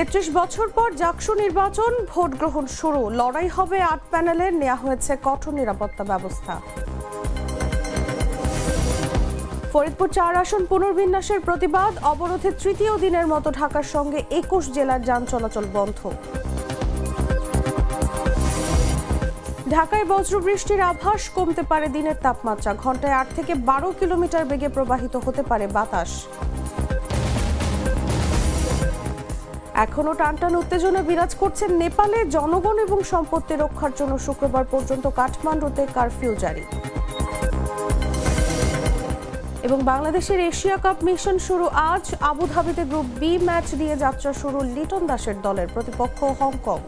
৩৩ বছর পর জাকসু নির্বাচন, ভোট গ্রহণ শুরু। লড়াই হবে ৮ প্যানেলের, নেওয়া হয়েছে কঠোর নিরাপত্তা ব্যবস্থা। ফরিদপুর ৪ আসন পুনর্বিন্যাসের প্রতিবাদ, অবরোধের তৃতীয় দিনের মতো ঢাকার সঙ্গে ২১ জেলার যান চলাচল বন্ধ। ঢাকায় বজ্রবৃষ্টির আভাস, কমতে পারে দিনের তাপমাত্রা, ঘন্টায় ৮ থেকে ১২ কিলোমিটার বেগে প্রবাহিত হতে পারে বাতাস। এখনো টানটান উত্তেজনা বিরাজ করছে নেপালে, জনগণ এবং সম্পত্তি রক্ষার জন্য শুক্রবার পর্যন্ত কাঠমান্ডুতে কারফিউ জারি। এবং বাংলাদেশের এশিয়া কাপ মিশন শুরু আজ, আবুধাবিতে গ্রুপ বি ম্যাচ দিয়ে যাত্রা শুরু লিটন দাসের দলের, প্রতিপক্ষ হংকং।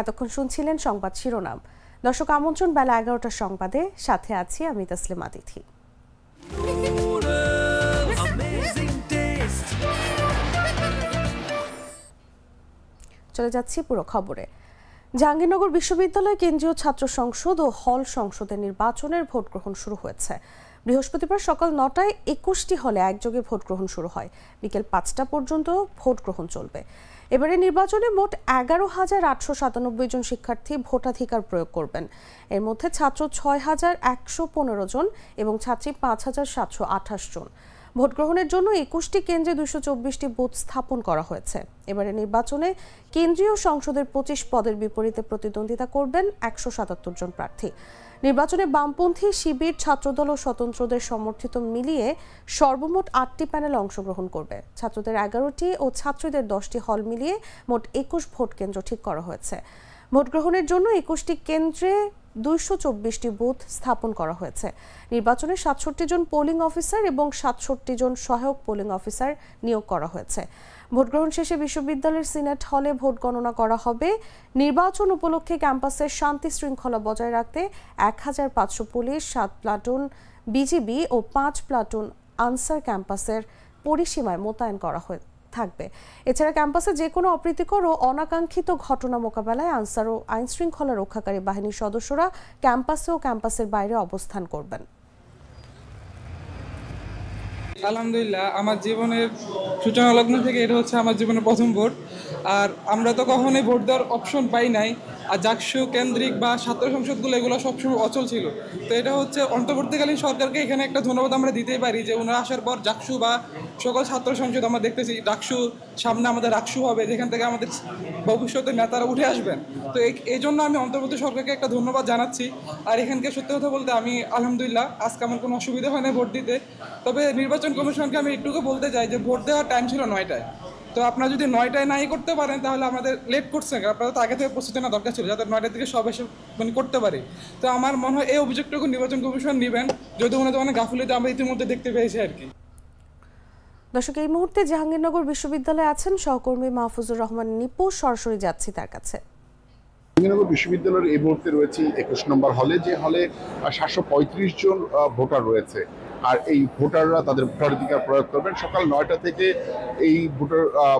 এতক্ষণ শুনছিলেন সংবাদ শিরোনাম। দর্শক, আমন্ত্রণ বেলা ১১টার সংবাদে, সাথে আছি আমি তাসলিমা তিথি। চলে যাচ্ছি পুরো খবরে। জাহাঙ্গীরনগর বিশ্ববিদ্যালয় কেন্দ্রীয় ছাত্র সংসদ ও হল সংসদের নির্বাচনের ভোট গ্রহণ শুরু হয়েছে। বৃহস্পতিবার সকাল ৯টায় ২১টি হলে একযোগে ভোট গ্রহণ শুরু হয়। বিকেল ৫টা পর্যন্ত ভোট গ্রহণ চলবে। এবারে নির্বাচনে মোট ১১,৮৯৭ জন শিক্ষার্থী ভোটাধিকার প্রয়োগ করবেন। এর মধ্যে ছাত্র ৬,১১৫ জন এবং ছাত্রী ৫,৭২৮ জন। ভোট গ্রহণের জন্য ২১টি কেন্দ্রে ২২৪টি বুথ স্থাপন করা হয়েছে। এবারে নির্বাচনে কেন্দ্রীয় সংসদের ২৫ পদের বিপরীতে প্রতিদ্বন্দ্বিতা করবেন ১৭৭ জন প্রার্থী। নির্বাচনে বামপন্থী, শিবির, ছাত্রদল ও স্বতন্ত্রদের সমর্থিত মিলিয়ে সর্বমোট ৮টি প্যানেল অংশগ্রহণ করবে। ছাত্রদের ১১টি ও ছাত্রীদের 10টি হল মিলিয়ে মোট ২১ ভোট কেন্দ্র ঠিক করা হয়েছে। ভোট গ্রহণের জন্য ২১টি কেন্দ্রে ২২৪টি বুথ স্থাপন করা হয়েছে। নির্বাচনে ৬৭ জন পোলিং অফিসার এবং ৬৭ জন সহায়ক পোলিং অফিসার নিয়োগ করা হয়েছে। ভোট গ্রহণ শেষে বিশ্ববিদ্যালয়ের সিনেট হলে ভোট গণনা করা হবে। নির্বাচন উপলক্ষে ক্যাম্পাসের শান্তি শৃঙ্খলা বজায় রাখতে ১,৫০০ পুলিশ, ৭ প্লাটুন বিজিবি ও 5 প্লাটুন আনসার ক্যাম্পাসের পরিসীমায় মোতায়েন করা থাকবে। এছাড়া ক্যাম্পাসে যে কোনো অপ্রীতিকর ও অনাকাঙ্ক্ষিত ঘটনা মোকাবেলায় আনসার ও আইন শৃঙ্খলা রক্ষাকারী বাহিনীর সদস্যরা ক্যাম্পাসে ও ক্যাম্পাসের বাইরে অবস্থান করবেন। আলহামদুলিল্লাহ, আমার জীবনের সূচনা লগ্ন থেকে এটা হচ্ছে আমার জীবনের প্রথম ভোট। আর আমরা তো কখনোই ভোট দেওয়ার অপশন পাই নাই। আর জাকসু কেন্দ্রিক বা ছাত্র সংসদগুলো এগুলো সবসময় অচল ছিল। তো এটা হচ্ছে অন্তর্বর্তীকালীন সরকারকে এখানে একটা ধন্যবাদ আমরা দিতেই পারি যে ওনারা আসার পর জাকসু বা সকল ছাত্র সংসদ আমরা দেখতেছি ডাকসু সামনে আমাদের রাকসু হবে, যেখান থেকে আমাদের ভবিষ্যতের নেতারা উঠে আসবেন। তো এই জন্য আমি অন্তর্বর্তী সরকারকে একটা ধন্যবাদ জানাচ্ছি। আর এখানকে সত্যি কথা বলতে আমি আলহামদুলিল্লাহ আজকে আমার কোনো অসুবিধা হয় না ভোট দিতে। তবে নির্বাচন কমিশনকে আমি একটুকু বলতে চাই যে ভোট দেওয়ার টাইম ছিল ৯টায়। তো আপনারা যদি ৯টায় নাই করতে পারেন তাহলে আমাদের লেট করছেন, আপনারা তো আগে থেকে প্রস্তুতি নেওয়া দরকার ছিল যাতে ৯টার দিকে সব এসে করতে পারি। তো আমার মনে হয় এই অভিযোগটুকু নির্বাচন কমিশন নেবেন, যদি ওনাদের অনেক গাফিলতি আমরা ইতিমধ্যে দেখতে পেয়েছি আর কি। দর্শক, এই মুহূর্তে জাহাঙ্গীরনগর বিশ্ববিদ্যালয়ে আছেন সহকর্মী মাহফুজুর রহমান নিপু, সরাসরি যাচ্ছি তার কাছে। জাহাঙ্গীরনগর বিশ্ববিদ্যালয়ের এই মুহূর্তে রয়েছে ২১ নম্বর হলে, যে হলে ৭৩৫ জন ভোটার রয়েছে। আর এই ভোটাররা তাদের ভোটাধিকার প্রয়োগ করবেন। সকাল ৯টা থেকে এই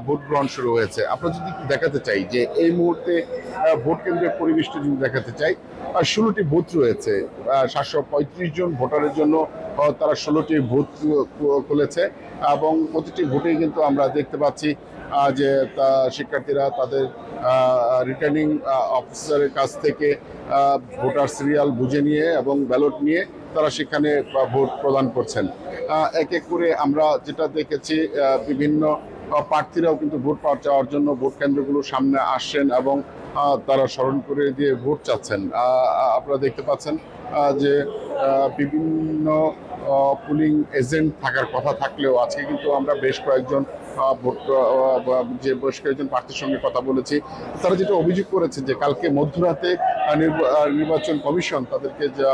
ভোট গ্রহণ শুরু হয়েছে। আমরা যদি দেখাতে চাই যে এই মুহূর্তে ভোট কেন্দ্রের পরিবেশটা যদি দেখাতে চাই, ১৬টি বুথ রয়েছে। ৭৩৫ জন ভোটারের জন্য তারা 16টি বুথ খুলেছে এবং প্রতিটি ভোটেই কিন্তু আমরা দেখতে পাচ্ছি যে শিক্ষার্থীরা তাদের রিটার্নিং অফিসারের কাছ থেকে ভোটার সিরিয়াল বুঝে নিয়ে এবং ব্যালট নিয়ে তারা সেখানে ভোট প্রদান করছেন। এক এক করে আমরা যেটা দেখেছি, বিভিন্ন প্রার্থীরাও কিন্তু ভোট চাওয়ার জন্য ভোট কেন্দ্রগুলোর সামনে আসছেন এবং তারা স্মরণ করে দিয়ে ভোট চাচ্ছেন। আপনারা দেখতে পাচ্ছেন যে বিভিন্ন পুলিং এজেন্ট থাকার কথা থাকলেও আজকে কিন্তু আমরা বেশ কয়েকজন প্রার্থীর সঙ্গে কথা বলেছি। তারা যেটা অভিযোগ করেছে যে কালকে মধ্যরাতে নির্বাচন কমিশন তাদেরকে যা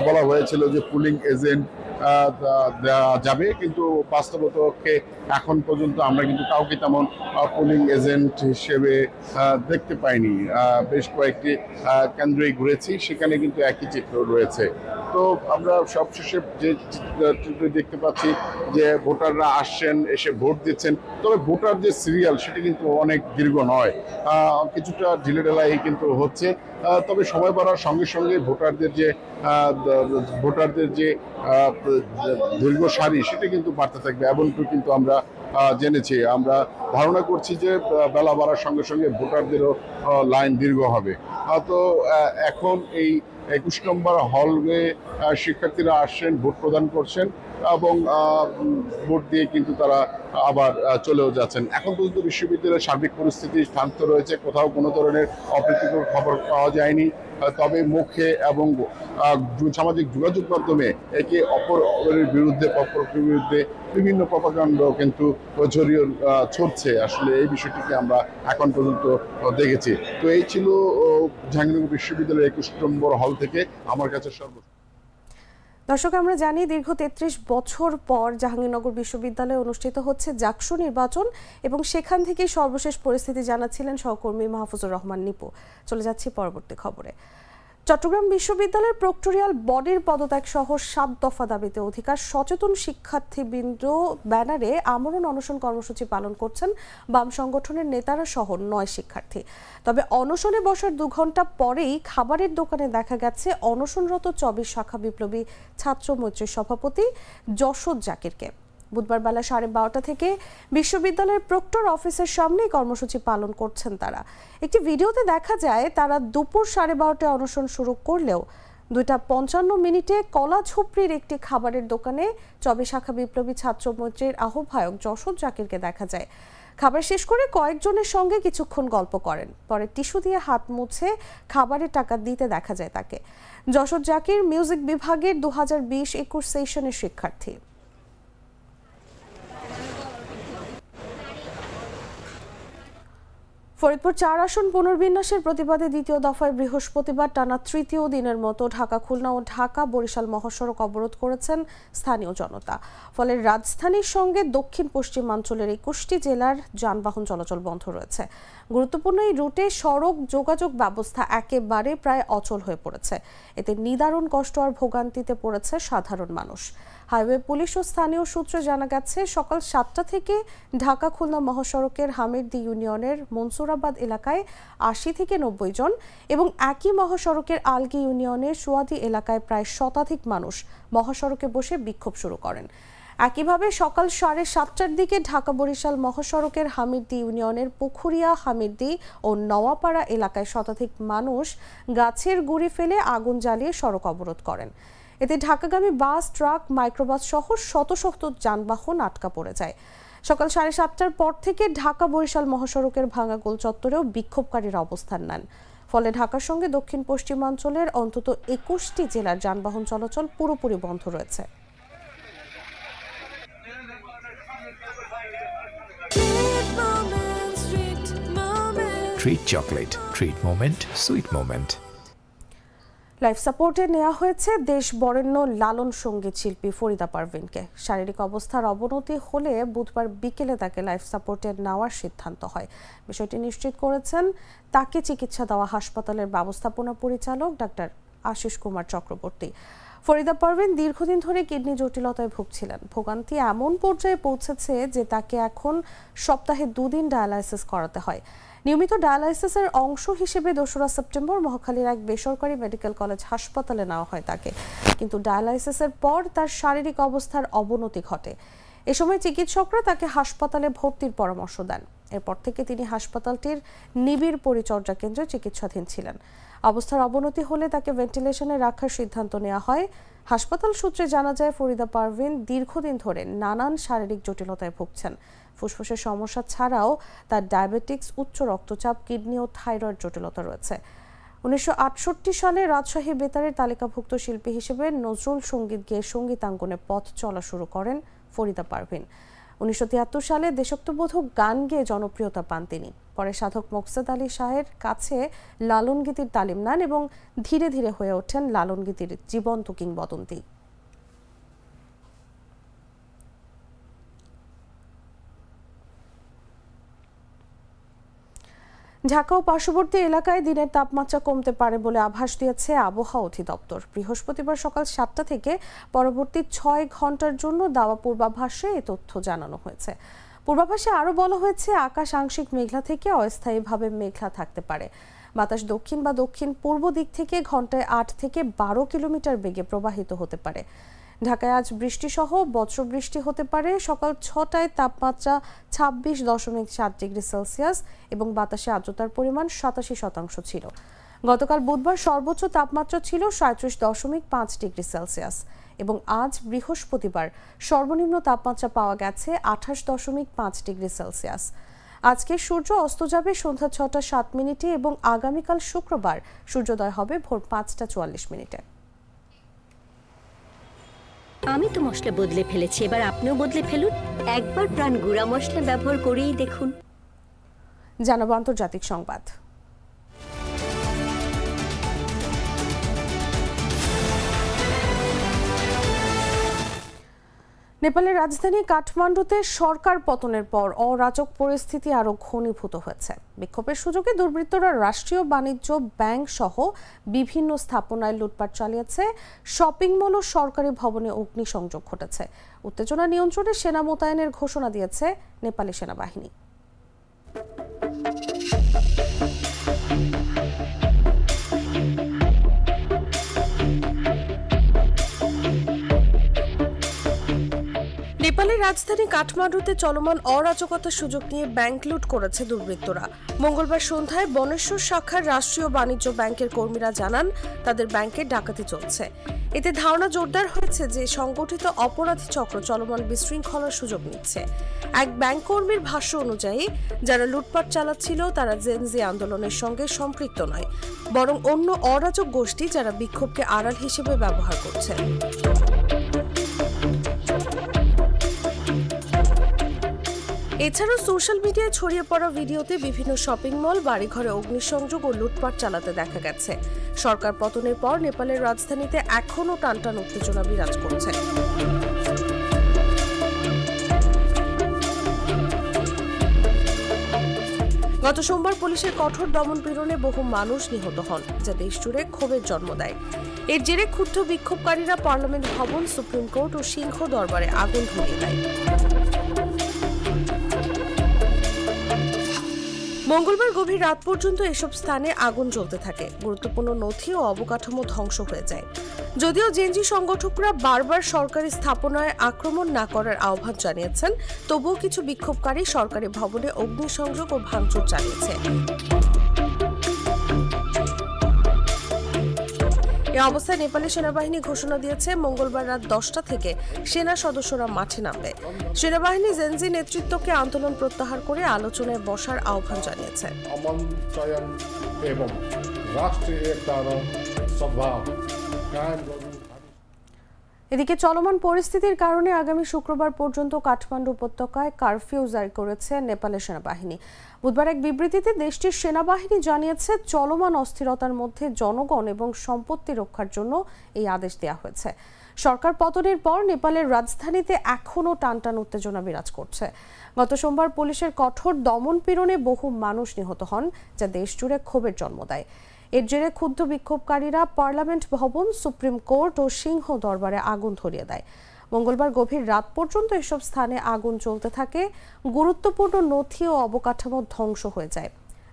বলা হয়েছিল যে পুলিং এজেন্ট দেওয়া যাবে, কিন্তু বাস্তবতকে এখন পর্যন্ত আমরা কিন্তু কাউকে তেমন পুলিং এজেন্ট হিসেবে দেখতে পাইনি। বেশ কয়েকটি কেন্দ্রেই ঘুরেছি, সেখানে কিন্তু একই চিত্র রয়েছে। তো আমরা সবশেষে যে চিত্র দেখতে পাচ্ছি যে ভোটাররা আসছেন, এসে ভোট দিচ্ছেন, তবে ভোটার যে সিরিয়াল সেটা কিন্তু অনেক দীর্ঘ নয়, কিছুটা ঢিলেঢালাই কিন্তু হচ্ছে। তবে সময় বাড়ার সঙ্গে সঙ্গে ভোটারদের যে দীর্ঘ সারি সেটা কিন্তু বাড়তে থাকবে, এমনটা কিন্তু আমরা জেনেছি। আমরা ধারণা করছি যে বেলা বাড়ার সঙ্গে সঙ্গে ভোটারদেরও লাইন দীর্ঘ হবে। তো এখন এই 21 নম্বর হলে শিক্ষার্থীরা আসছেন, ভোট প্রদান করছেন এবং ভোট দিয়ে কিন্তু তারা আবার চলেও যাচ্ছেন। এখন পর্যন্ত বিশ্ববিদ্যালয়ের সার্বিক পরিস্থিতি শান্ত রয়েছে, কোথাও কোনো ধরনের অপ্রীতিকর খবর পাওয়া যায়নি। তবে মুখে এবং সামাজিক যোগাযোগ মাধ্যমে একে অপরের বিরুদ্ধে বিভিন্ন প্রপাগান্ড কিন্তু ছড়ছে। আসলে এই বিষয়টিকে আমরা এখন পর্যন্ত দেখেছি। তো এই ছিল জাহাঙ্গীরনগর বিশ্ববিদ্যালয়ের 21 নম্বর হল থেকে আমার কাছে দর্শক, আমরা জানি দীর্ঘ 33 বছর পর জাহাঙ্গীরনগর বিশ্ববিদ্যালয়ে অনুষ্ঠিত হচ্ছে জাকসু নির্বাচন এবং সেখান থেকেই সর্বশেষ পরিস্থিতি জানাচ্ছিলেন সহকর্মী মাহফুজুর রহমান নিপু। চলে যাচ্ছি পরবর্তী খবরে। চট্টগ্রাম বিশ্ববিদ্যালয়ের প্রক্টোরিয়াল বডির পদত্যাগ সহ 7 দফা দাবিতে অধিকার সচেতন শিক্ষার্থীবৃন্দ ব্যানারে আমরণ অনশন কর্মসূচি পালন করছেন বাম সংগঠনের নেতারা সহ 9 শিক্ষার্থী। তবে অনশনে বসার 2 ঘন্টা পরেই খাবারের দোকানে দেখা গেছে অনশনরত 24 শাখা বিপ্লবী ছাত্র মৈত্রীর সভাপতি যশোদ জাকিরকে। বুধবার বেলা 12:30 থেকে বিশ্ববিদ্যালয়ের প্রক্টর অফিসের সামনেই কর্মসূচি পালন করছেন তারা। একটি ভিডিওতে দেখা যায় তারা দুপুর 12:30টায় অনশন শুরু করলেও 2:55 কলা ঝুপড়ির একটি খাবারের দোকানে 24 শাখা বিপ্লবী ছাত্র মৈত্রীর আহ্বায়ক যশোদ জাকিরকে দেখা যায়। খাবার শেষ করে কয়েকজনের সঙ্গে কিছুক্ষণ গল্প করেন, পরে টিস্যু দিয়ে হাত মুছে খাবারের টাকা দিতে দেখা যায় তাকে। যশোদ জাকির মিউজিক বিভাগের 2020-21 সেশনের শিক্ষার্থী। ফরিদপুর 4 আসন পুনর্বিন্যাসের প্রতিবাদে দ্বিতীয় দফায় বৃহস্পতিবার টানা তৃতীয় দিনের মতো ঢাকা খুলনা ও ঢাকা বরিশাল মহাসড়ক অবরোধ করেছেন স্থানীয় জনতা। ফলে রাজধানীর সঙ্গে দক্ষিণ পশ্চিমাঞ্চলের 21টি জেলার যানবাহন চলাচল বন্ধ রয়েছে। গুরুত্বপূর্ণ এই রুটে সড়ক যোগাযোগ ব্যবস্থা একেবারে প্রায় অচল হয়ে পড়েছে। এতে নিদারুণ কষ্ট আর ভোগান্তিতে পড়েছে সাধারণ মানুষ। হাইওয়ে পুলিশ ও স্থানীয় সূত্রে জানা গেছে সকাল 7টা থেকে ঢাকা খুলনা মহাসড়কের হামিরদি ইউনিয়নের মনসুরাবাদ এলাকায় 80 থেকে 90 জন এবং একই মহাসড়কের আলগি ইউনিয়নের সুয়াদি এলাকায় প্রায় শতাধিক মানুষ মহাসড়কে বসে বিক্ষোভ শুরু করেন। একইভাবে সকাল 7:30টার দিকে ঢাকা বরিশাল মহাসড়কের হামিরদি ইউনিয়নের পুখুরিয়া, হামিরদি ও নওয়াপাড়া এলাকায় শতাধিক মানুষ গাছের গুঁড়ি ফেলে আগুন জ্বালিয়ে সড়ক অবরোধ করেন। এতে ঢাকাগামী বাস, ট্রাক, মাইক্রোবাস সহ শত শত যানবাহন আটকা পড়ে যায়। সকাল 7:30টার পর থেকে ঢাকা বরিশাল মহাসড়কের ভাঙা গোল চত্বরেও বিক্ষোভকারীরা অবস্থান নেন। ফলে ঢাকার সঙ্গে দক্ষিণ পশ্চিমাঞ্চলের অন্তত 21টি জেলার যানবাহন চলাচল পুরোপুরি বন্ধ রয়েছে। Treat chocolate. Treat moment. Sweet moment. Life সাপোর্টে নেওয়া হয়েছে দেশ বরেণ্য লালন সঙ্গীত শিল্পী ফরিদা পারভিনকে। শারীরিক অবস্থার অবনতি হলে বুধবার বিকেলে তাকে লাইফ সাপোর্টে নেওয়ার সিদ্ধান্ত হয়। বিষয়টি নিশ্চিত করেছেন তাকে চিকিৎসা দেওয়া হাসপাতালের ব্যবস্থাপনা পরিচালক ডাক্তার আশিস কুমার চক্রবর্তী। ফরিদা পারভিন দীর্ঘদিন ধরে কিডনি জটিলতায় ভুগছিলেন। ভোগান্তি এমন পর্যায়ে পৌঁছেছে যে তাকে এখন সপ্তাহে 2 দিন ডায়ালাইসিস করাতে হয়। নিয়মিত ডায়ালাইসিসের অংশ হিসেবে 2রা সেপ্টেম্বর মহাখালীর এক বেসরকারি মেডিকেল কলেজ হাসপাতালে নেওয়া হয় তাকে, কিন্তু ডায়ালাইসিসের পর তার শারীরিক অবস্থার অবনতি ঘটে। এ সময় চিকিৎসকরা তাকে হাসপাতালে ভর্তির পরামর্শ দেন। এরপর থেকে তিনি হাসপাতালটির নিবিড় পরিচর্যা কেন্দ্রে চিকিৎসাধীন ছিলেন। অবস্থার অবনতি হলে তাকে ভেন্টিলেশনে রাখার সিদ্ধান্ত নেওয়া হয়। হাসপাতাল সূত্রে জানা যায় ফরিদা পারভিন দীর্ঘদিন ধরে নানান শারীরিক জটিলতায় ভুগছেন। ফুসফুসের সমস্যা ছাড়াও তার ডায়াবেটিক্স, উচ্চ রক্তচাপ, কিডনি ও থাইরয়েড জটিলতা রয়েছে। 1968 সালে রাজশাহী বেতারের তালিকাভুক্ত শিল্পী হিসেবে নজরুল সঙ্গীত গেয়ে সঙ্গীতাঙ্গনে পথ চলা শুরু করেন ফরিদা পারভিন। 1973 সালে দেশাত্মবোধক গান গেয়ে জনপ্রিয়তা পান তিনি। পরে সাধক মোকসেদ আলী শাহের কাছে লালন গীতির তালিম নেন এবং ধীরে ধীরে হয়ে ওঠেন লালন গীতির জীবন্ত কিংবদন্তি। ঢাকা ও পার্শ্ববর্তী এলাকায় দিনের তাপমাত্রা কমতে পারে বলে আভাস দিয়েছে আবহাওয়া অধিদপ্তর। বৃহস্পতিবার সকাল 7টা থেকে পরবর্তী 6 ঘন্টার জন্য দেওয়া পূর্বাভাসে এই তথ্য জানানো হয়েছে। পূর্বাভাসে আরও বলা হয়েছে, আকাশ আংশিক মেঘলা থেকে অস্থায়ীভাবে মেঘলা থাকতে পারে। বাতাস দক্ষিণ বা দক্ষিণ পূর্ব দিক থেকে ঘন্টায় 8 থেকে 12 কিলোমিটার বেগে প্রবাহিত হতে পারে। ঢাকায় আজ বৃষ্টিসহ বজ্রবৃষ্টি হতে পারে। সকাল 6টায় তাপমাত্রা 26.7 ডিগ্রি সেলসিয়াস এবং বাতাসে আর্দ্রতার পরিমাণ 87% ছিল। গতকাল বুধবার সর্বোচ্চ তাপমাত্রা ছিল 37.5 ডিগ্রি সেলসিয়াস এবং আজ বৃহস্পতিবার সর্বনিম্ন তাপমাত্রা পাওয়া গেছে 28.5 ডিগ্রি সেলসিয়াস। আজকে সূর্য অস্ত যাবে সন্ধ্যা 6টা 7 মিনিটে এবং আগামীকাল শুক্রবার সূর্যোদয় হবে ভোর 5টা 44 মিনিটে। আমি তো মশলা বদলে ফেলেছি, এবার আপনিও বদলে ফেলুন। একবার প্রাণ গুঁড়া মশলা ব্যবহার করেই দেখুন। জানাবো আন্তর্জাতিক সংবাদ। নেপালের রাজধানী কাঠমান্ডুতে সরকার পতনের পর অরাজক পরিস্থিতি আরো ঘনীভূত হয়েছে। বিক্ষোভের সুযোগে দুর্বৃত্তরা রাষ্ট্রীয় বাণিজ্য ব্যাংক সহ বিভিন্ন স্থাপনায় লুটপাট চালিয়েছে। শপিং মল ও সরকারি ভবনে অগ্নিসংযোগ ঘটেছে। উত্তেজনা নিয়ন্ত্রণে সেনা মোতায়েনের ঘোষণা দিয়েছে নেপালি সেনাবাহিনী। নেপালের রাজধানী কাঠমান্ডুতে চলমান অরাজকতার সুযোগ নিয়ে ব্যাংক লুট করেছে দুর্বৃত্তরা। মঙ্গলবার সন্ধ্যায় বনেশ্বর শাখার রাষ্ট্রীয় বাণিজ্য ব্যাংকের কর্মীরা জানান, তাদের ব্যাংকে ডাকাতি চলছে। এতে ধারণা জোরদার হয়েছে যে সংগঠিত অপরাধী চক্র চলমান বিশৃঙ্খলার সুযোগ নিচ্ছে। এক ব্যাংক কর্মীর ভাষ্য অনুযায়ী, যারা লুটপাট চালাচ্ছিল তারা জেনজি আন্দোলনের সঙ্গে সম্পৃক্ত নয়, বরং অন্য অরাজক গোষ্ঠী যারা বিক্ষোভকে আড়াল হিসেবে ব্যবহার করছে। এছাড়াও সোশ্যাল মিডিয়ায় ছড়িয়ে পড়া ভিডিওতে বিভিন্ন শপিং মল, বাড়িঘরে অগ্নিসংযোগ ও লুটপাট চালাতে দেখা গেছে। সরকার পতনের পর নেপালের রাজধানীতে এখনও টানটান উত্তেজনা বিরাজ করছে। গত সোমবার পুলিশের কঠোর দমনপীড়নে বহু মানুষ নিহত হন, যা দেশজুড়ে ক্ষোভের জন্ম দেয়। এর জেরে ক্ষুব্ধ বিক্ষোভকারীরা পার্লামেন্ট ভবন, সুপ্রিম কোর্ট ও সিংহ দরবারে আগুন ধরিয়ে দেয়। মঙ্গলবার গভীর রাত পর্যন্ত এসব স্থানে আগুন জ্বলতে থাকে। গুরুত্বপূর্ণ নথি ও অবকাঠামো ধ্বংস হয়ে যায়। যদিও জেনজি সংগঠকরা বারবার সরকারি স্থাপনায় আক্রমণ না করার আহ্বান জানিয়েছেন, তবুও কিছু বিক্ষোভকারী সরকারি ভবনে অগ্নিসংযোগ ও ভাঙচুর চালিয়েছে। এ অবস্থায় নেপালি সেনাবাহিনী ঘোষণা দিয়েছে, মঙ্গলবার রাত 10টা থেকে সেনা সদস্যরা মাঠে নামবে। সেনাবাহিনী জেনজি নেতৃত্বকে আন্দোলন প্রত্যাহার করে আলোচনায় বসার আহ্বান জানিয়েছে। এদিকে চলমান পরিস্থিতির কারণে আগামী শুক্রবার পর্যন্ত কাঠমান্ডু উপত্যকায় কারফিউ জারি করেছে নেপালের সেনাবাহিনী। বুধবার এক বিবৃতিতে দেশটির সেনাবাহিনী জানিয়েছে, চলমান অস্থিরতার মধ্যে জনগণ এবং সম্পত্তি রক্ষার জন্য এই আদেশ দেওয়া হয়েছে। সরকার পতনের পর নেপালের রাজধানীতে এখনও টানটান উত্তেজনা বিরাজ করছে। গত সোমবার পুলিশের কঠোর দমনপীড়নে বহু মানুষ নিহত হন, যা দেশজুড়ে ক্ষোভের জন্ম দেয়। এর জেরে ক্ষুব্ধ বিক্ষোভকারীরা পার্লামেন্ট ভবন, সুপ্রিম কোর্ট ও সিংহ দরবারে আগুন ধরিয়ে দেয়। মঙ্গলবার গভীর রাত পর্যন্ত এসব স্থানে আগুন চলতে থাকে। গুরুত্বপূর্ণ নথি ও অবকাঠামো ধ্বংস হয়ে যায়।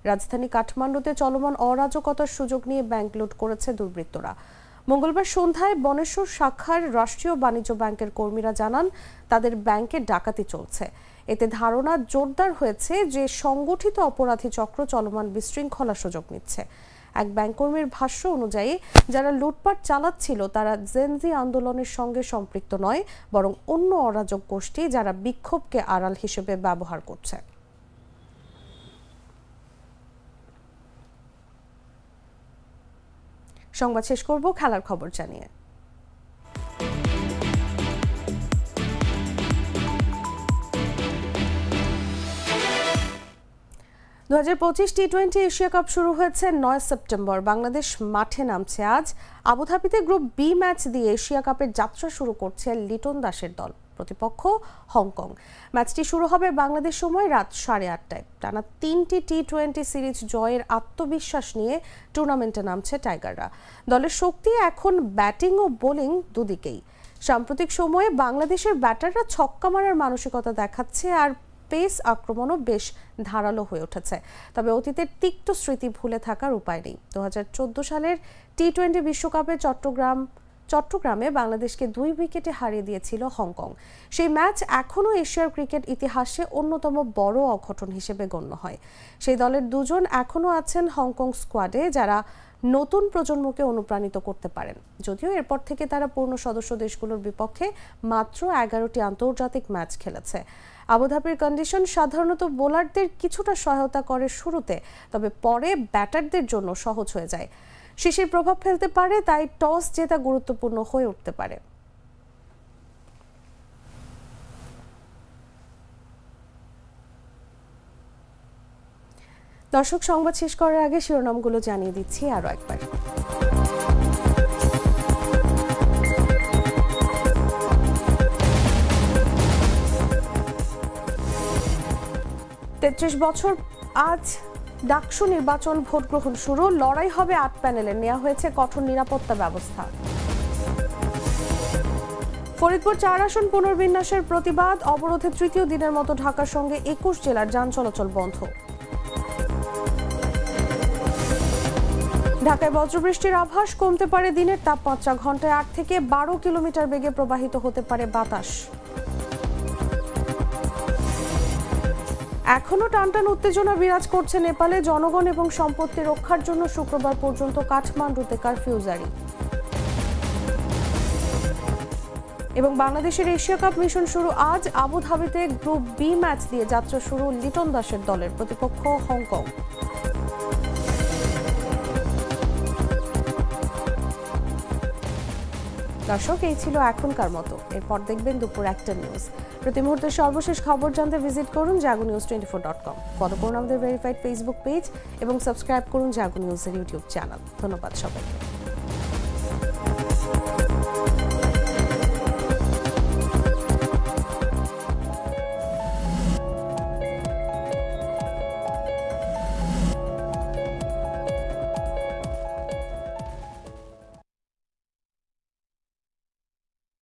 রাজধানী কাঠমান্ডুতে চলমান অরাজকতার সুযোগ নিয়ে ব্যাংক লুট করেছে দুর্বৃত্তরা। মঙ্গলবার সন্ধ্যায় বনেশ্বর শাখার রাষ্ট্রীয় বাণিজ্য ব্যাংকের কর্মীরা জানান, তাদের ব্যাংকে ডাকাতি চলছে। এতে ধারণা জোরদার হয়েছে যে সংগঠিত অপরাধী চক্র চলমান বিশৃঙ্খলার সুযোগ নিচ্ছে। এক ব্যাংক কর্মীর ভাষ্য অনুযায়ী, যারা লুটপাট চালাচ্ছিল তারা জেনজি আন্দোলনের সঙ্গে সম্পৃক্ত নয়, বরং অন্য অরাজক গোষ্ঠী যারা বিক্ষোভকে আড়াল হিসেবে ব্যবহার করছে। সংবাদ শেষ করব খেলার খবর জানিয়ে। 2025 টি-20 এশিয়া কাপ শুরু হয়েছে 9 সেপ্টেম্বর। বাংলাদেশ মাঠে নামছে আজ। আবুধাবিতে গ্রুপ বি ম্যাচ দিয়ে এশিয়া কাপের যাত্রা শুরু করছে লিটন দাসের দল। প্রতিপক্ষ হংকং। ম্যাচটি শুরু হবে বাংলাদেশ সময় রাত 8:30টায়। টানা 3টি টি-20 সিরিজ জয়ের আত্মবিশ্বাস নিয়ে টুর্নামেন্টে নামছে টাইগাররা। দলের শক্তি এখন ব্যাটিং ও বোলিং দুদিকেই। সাম্প্রতিক সময়ে বাংলাদেশের ব্যাটাররা ছক্কা মারার মানসিকতা দেখাচ্ছে, আর পেস আক্রমণও বেশ ধারালো হয়ে উঠেছে। তবে অতীতের তিক্ত স্মৃতি ভুলে থাকার উপায় নেই। 2014 সালের টি-20 বিশ্বকাপে চট্টগ্রামে বাংলাদেশকে 2 উইকেটে হারিয়ে দিয়েছিল হংকং। সেই ম্যাচ এখনও এশিয়ার ক্রিকেট ইতিহাসে অন্যতম বড় অঘটন হিসেবে গণ্য হয়। সেই দলের দুজন এখনও আছেন হংকং স্কোয়াডে, যারা নতুন প্রজন্মকে অনুপ্রাণিত করতে পারেন। যদিও এরপর থেকে তারা পূর্ণ সদস্য দেশগুলোর বিপক্ষে মাত্র 11টি আন্তর্জাতিক ম্যাচ খেলেছে। আবুধাবির কন্ডিশন সাধারণত বোলারদের কিছুটা সহায়তা করে শুরুতে, তবে পরে ব্যাটারদের জন্য সহজ হয়ে যায়। শিশির প্রভাব ফেলতে পারে, তাই টস জেতা গুরুত্বপূর্ণ হয়ে উঠতে পারে। দর্শক, সংবাদ শেষ করার আগে শিরোনামগুলো জানিয়ে দিচ্ছি আরো একবার। 33 বছর আজ ডাকসু নির্বাচন, ভোট গ্রহণ শুরু। লড়াই হবে 8 প্যানেলে, নেওয়া হয়েছে কঠোর নিরাপত্তা ব্যবস্থা। ফরিদপুর 4 আসন পুনর্বিন্যাসের প্রতিবাদ, অবরোধে তৃতীয় দিনের মতো ঢাকার সঙ্গে 21 জেলার যান চলাচল বন্ধ। ঢাকায় বজ্রবৃষ্টির আভাস, কমতে পারে দিনের তাপমাত্রা, ঘন্টায় 8 থেকে 12 কিলোমিটার বেগে প্রবাহিত হতে পারে বাতাস। এখনো টানটান উত্তেজনা বিরাজ করছে নেপালে, জনগণ এবং সম্পত্তি রক্ষার জন্য শুক্রবার পর্যন্ত কাঠমান্ডুতে কারফিউ জারি। এবং বাংলাদেশের এশিয়া কাপ মিশন শুরু আজ। আবুধাবিতে গ্রুপ বি ম্যাচ দিয়ে যাত্রা শুরু লিটন দাসের দলের, প্রতিপক্ষ হংকং। দর্শক, এই ছিল এখনকার মতো। এরপর দেখবেন দুপুর 1টা নিউজ। প্রতি মুহূর্তের সর্বশেষ খবর জানতে ভিজিট করুন jagonews24.com। ফলো করুন আমাদের ভেরিফাইড ফেসবুক পেজ এবং সাবস্ক্রাইব করুন জাগো নিউজের ইউটিউব চ্যানেল। ধন্যবাদ সবাইকে।